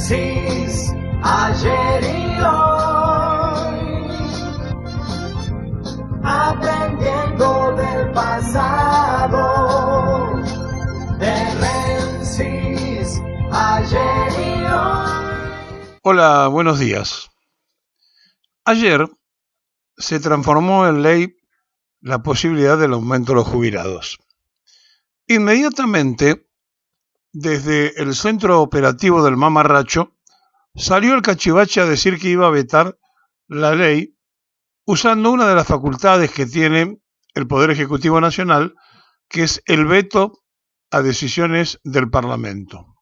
Demencis, ayer y hoy, aprendiendo del pasado. Demencis, ayer y hoy. Hola, buenos días. Ayer se transformó en ley la posibilidad del aumento de los jubilados. Inmediatamente, desde el centro operativo del mamarracho, salió el cachivache a decir que iba a vetar la ley usando una de las facultades que tiene el Poder Ejecutivo Nacional, que es el veto a decisiones del Parlamento.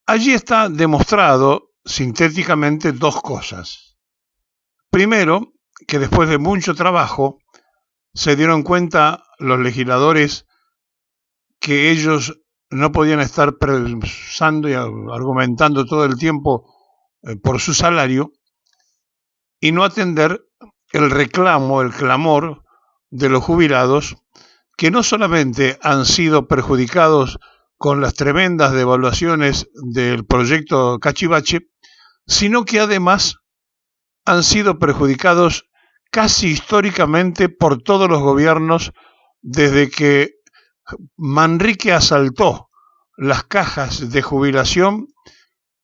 Allí está demostrado sintéticamente dos cosas. Primero, que después de mucho trabajo se dieron cuenta los legisladores que ellos no podían estar pensando y argumentando todo el tiempo por su salario y no atender el reclamo, el clamor de los jubilados, que no solamente han sido perjudicados con las tremendas devaluaciones del proyecto Cachivache, sino que además han sido perjudicados casi históricamente por todos los gobiernos desde que Manrique asaltó las cajas de jubilación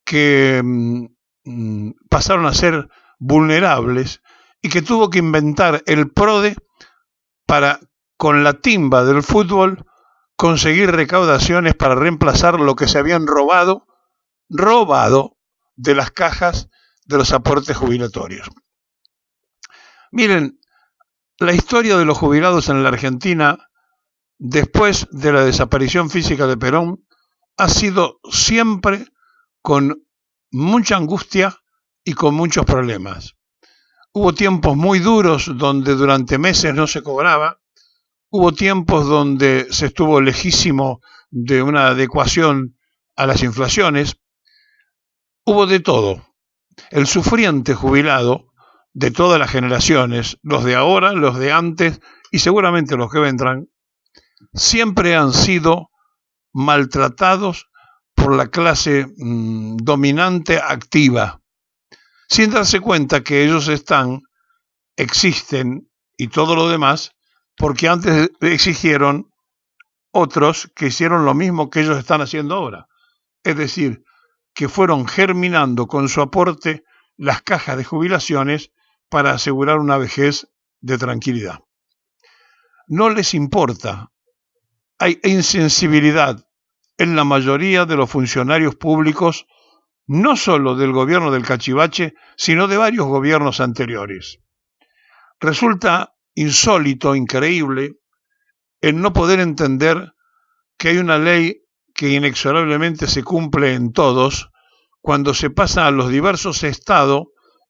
que pasaron a ser vulnerables y que tuvo que inventar el PRODE para, con la timba del fútbol, conseguir recaudaciones para reemplazar lo que se habían robado de las cajas de los aportes jubilatorios. Miren, la historia de los jubilados en la Argentina, después de la desaparición física de Perón, ha sido siempre con mucha angustia y con muchos problemas. Hubo tiempos muy duros donde durante meses no se cobraba, hubo tiempos donde se estuvo lejísimo de una adecuación a las inflaciones, hubo de todo. El sufriente jubilado de todas las generaciones, los de ahora, los de antes y seguramente los que vendrán, siempre han sido maltratados por la clase dominante activa, sin darse cuenta que ellos existen y todo lo demás, porque antes exigieron otros que hicieron lo mismo que ellos están haciendo ahora. Es decir, que fueron germinando con su aporte las cajas de jubilaciones para asegurar una vejez de tranquilidad. No les importa. Hay insensibilidad en la mayoría de los funcionarios públicos, no solo del gobierno del Cachivache, sino de varios gobiernos anteriores. Resulta insólito, increíble, el no poder entender que hay una ley que inexorablemente se cumple en todos cuando se pasa a los diversos estados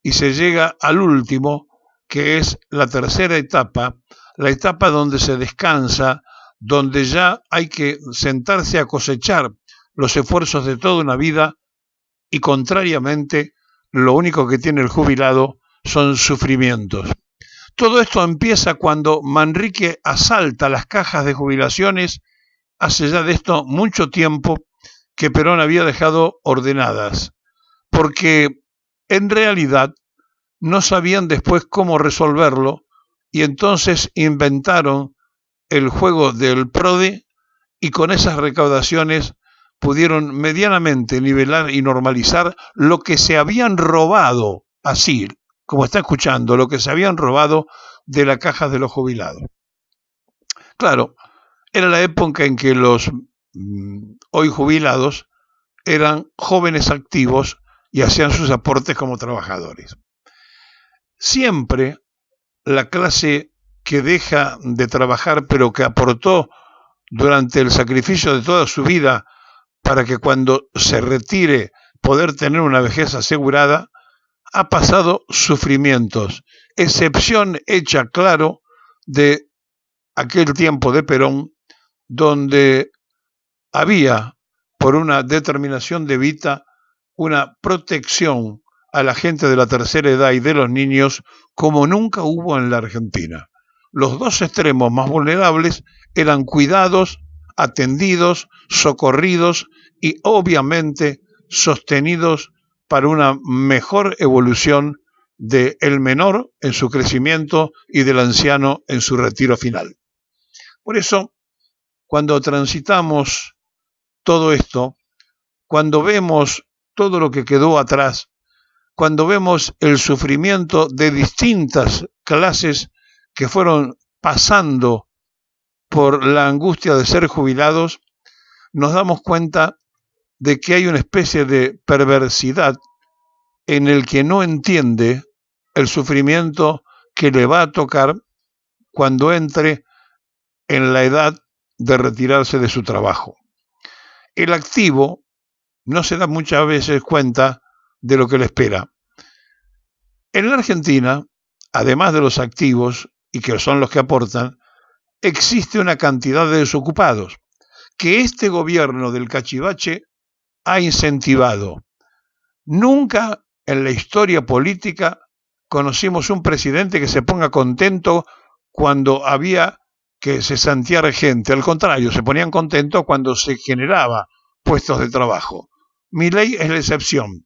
y se llega al último, que es la tercera etapa, la etapa donde se descansa, donde ya hay que sentarse a cosechar los esfuerzos de toda una vida y contrariamente lo único que tiene el jubilado son sufrimientos. Todo esto empieza cuando Manrique asalta las cajas de jubilaciones hace ya de esto mucho tiempo que Perón había dejado ordenadas, porque en realidad no sabían después cómo resolverlo y entonces inventaron el juego del PRODE y con esas recaudaciones pudieron medianamente nivelar y normalizar lo que se habían robado, así como está escuchando, lo que se habían robado de la caja de los jubilados. Claro, era la época en que los hoy jubilados eran jóvenes activos y hacían sus aportes como trabajadores. Siempre la clase que deja de trabajar, pero que aportó durante el sacrificio de toda su vida para que cuando se retire poder tener una vejez asegurada, ha pasado sufrimientos, excepción hecha, claro, de aquel tiempo de Perón, donde había, por una determinación de vida, una protección a la gente de la tercera edad y de los niños como nunca hubo en la Argentina. Los dos extremos más vulnerables eran cuidados, atendidos, socorridos y obviamente sostenidos para una mejor evolución del menor en su crecimiento y del anciano en su retiro final. Por eso, cuando transitamos todo esto, cuando vemos todo lo que quedó atrás, cuando vemos el sufrimiento de distintas clases que fueron pasando por la angustia de ser jubilados, nos damos cuenta de que hay una especie de perversidad en el que no entiende el sufrimiento que le va a tocar cuando entre en la edad de retirarse de su trabajo. El activo no se da muchas veces cuenta de lo que le espera. En la Argentina, además de los activos, y que son los que aportan, existe una cantidad de desocupados que este gobierno del cachivache ha incentivado. Nunca en la historia política conocimos un presidente que se ponga contento cuando había que cesantear gente. Al contrario, se ponían contentos cuando se generaba puestos de trabajo. Milei es la excepción.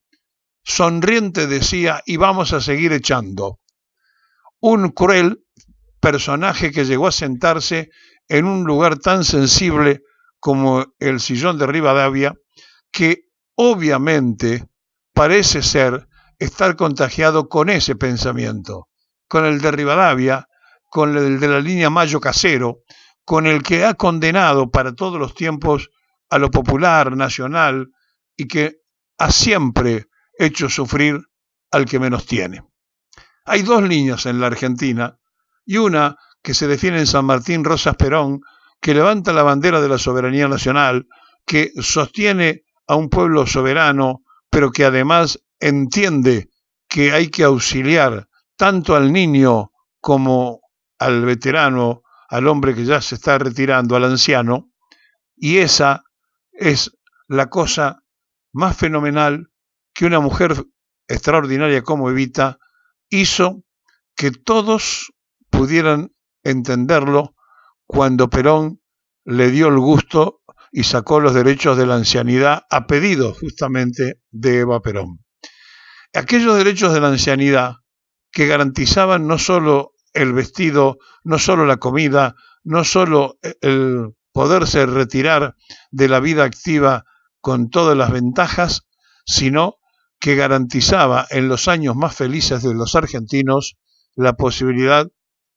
Sonriente decía, y vamos a seguir echando. Un cruel personaje que llegó a sentarse en un lugar tan sensible como el sillón de Rivadavia, que obviamente parece ser estar contagiado con ese pensamiento, con el de Rivadavia, con el de la línea Mayo Casero, con el que ha condenado para todos los tiempos a lo popular, nacional, y que ha siempre hecho sufrir al que menos tiene. Hay dos líneas en la Argentina, y una que se define en San Martín Rosas Perón, que levanta la bandera de la soberanía nacional, que sostiene a un pueblo soberano, pero que además entiende que hay que auxiliar tanto al niño como al veterano, al hombre que ya se está retirando, al anciano, y esa es la cosa más fenomenal que una mujer extraordinaria como Evita hizo que todos pudieran entenderlo cuando Perón le dio el gusto y sacó los derechos de la ancianidad a pedido justamente de Eva Perón. Aquellos derechos de la ancianidad que garantizaban no solo el vestido, no solo la comida, no solo el poderse retirar de la vida activa con todas las ventajas, sino que garantizaba en los años más felices de los argentinos la posibilidad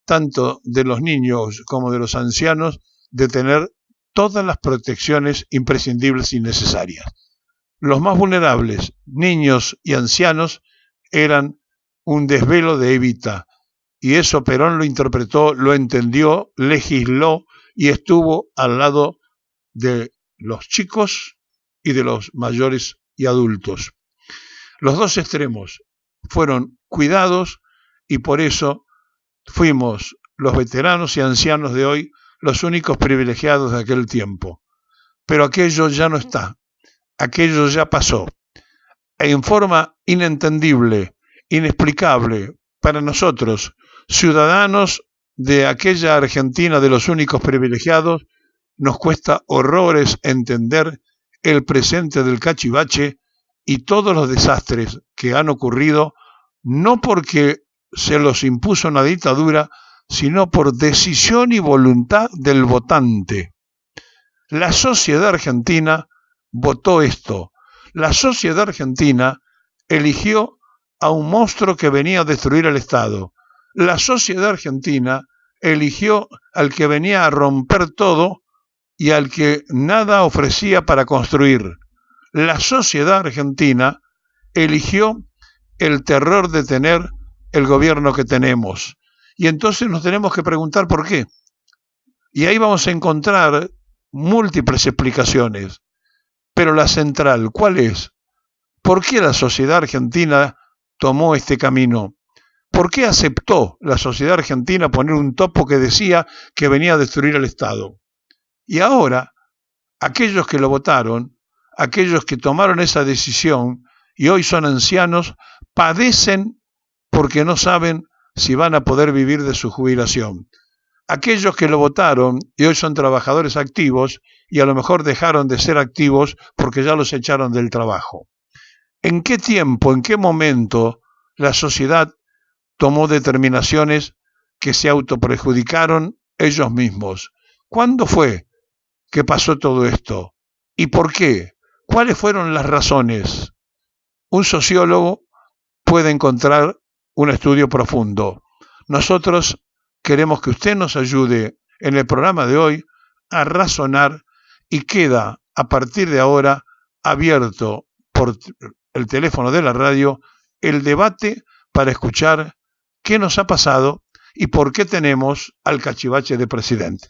tanto de los niños como de los ancianos de tener todas las protecciones imprescindibles y necesarias. Los más vulnerables, niños y ancianos, eran un desvelo de Evita, y eso Perón lo interpretó, lo entendió, legisló y estuvo al lado de los chicos y de los mayores y adultos. Los dos extremos fueron cuidados y por eso fuimos los veteranos y ancianos de hoy los únicos privilegiados de aquel tiempo. Pero aquello ya no está, aquello ya pasó. En forma inentendible, inexplicable para nosotros, ciudadanos de aquella Argentina de los únicos privilegiados, nos cuesta horrores entender el presente del cachivache y todos los desastres que han ocurrido, no porque se los impuso una dictadura, sino por decisión y voluntad del votante. La sociedad argentina votó esto. La sociedad argentina eligió a un monstruo que venía a destruir el Estado. La sociedad argentina eligió al que venía a romper todo y al que nada ofrecía para construir. La sociedad argentina eligió el terror de tener el gobierno que tenemos. Y entonces nos tenemos que preguntar por qué. Y ahí vamos a encontrar múltiples explicaciones. Pero la central, ¿cuál es? ¿Por qué la sociedad argentina tomó este camino? ¿Por qué aceptó la sociedad argentina poner un topo que decía que venía a destruir el Estado? Y ahora, aquellos que lo votaron, aquellos que tomaron esa decisión y hoy son ancianos, padecen porque no saben si van a poder vivir de su jubilación. Aquellos que lo votaron y hoy son trabajadores activos y a lo mejor dejaron de ser activos porque ya los echaron del trabajo. ¿En qué tiempo, en qué momento la sociedad tomó determinaciones que se autoperjudicaron ellos mismos? ¿Cuándo fue que pasó todo esto? ¿Y por qué? ¿Cuáles fueron las razones? Un sociólogo puede encontrar un estudio profundo. Nosotros queremos que usted nos ayude en el programa de hoy a razonar y queda a partir de ahora abierto por el teléfono de la radio el debate para escuchar qué nos ha pasado y por qué tenemos al cachivache de presidente.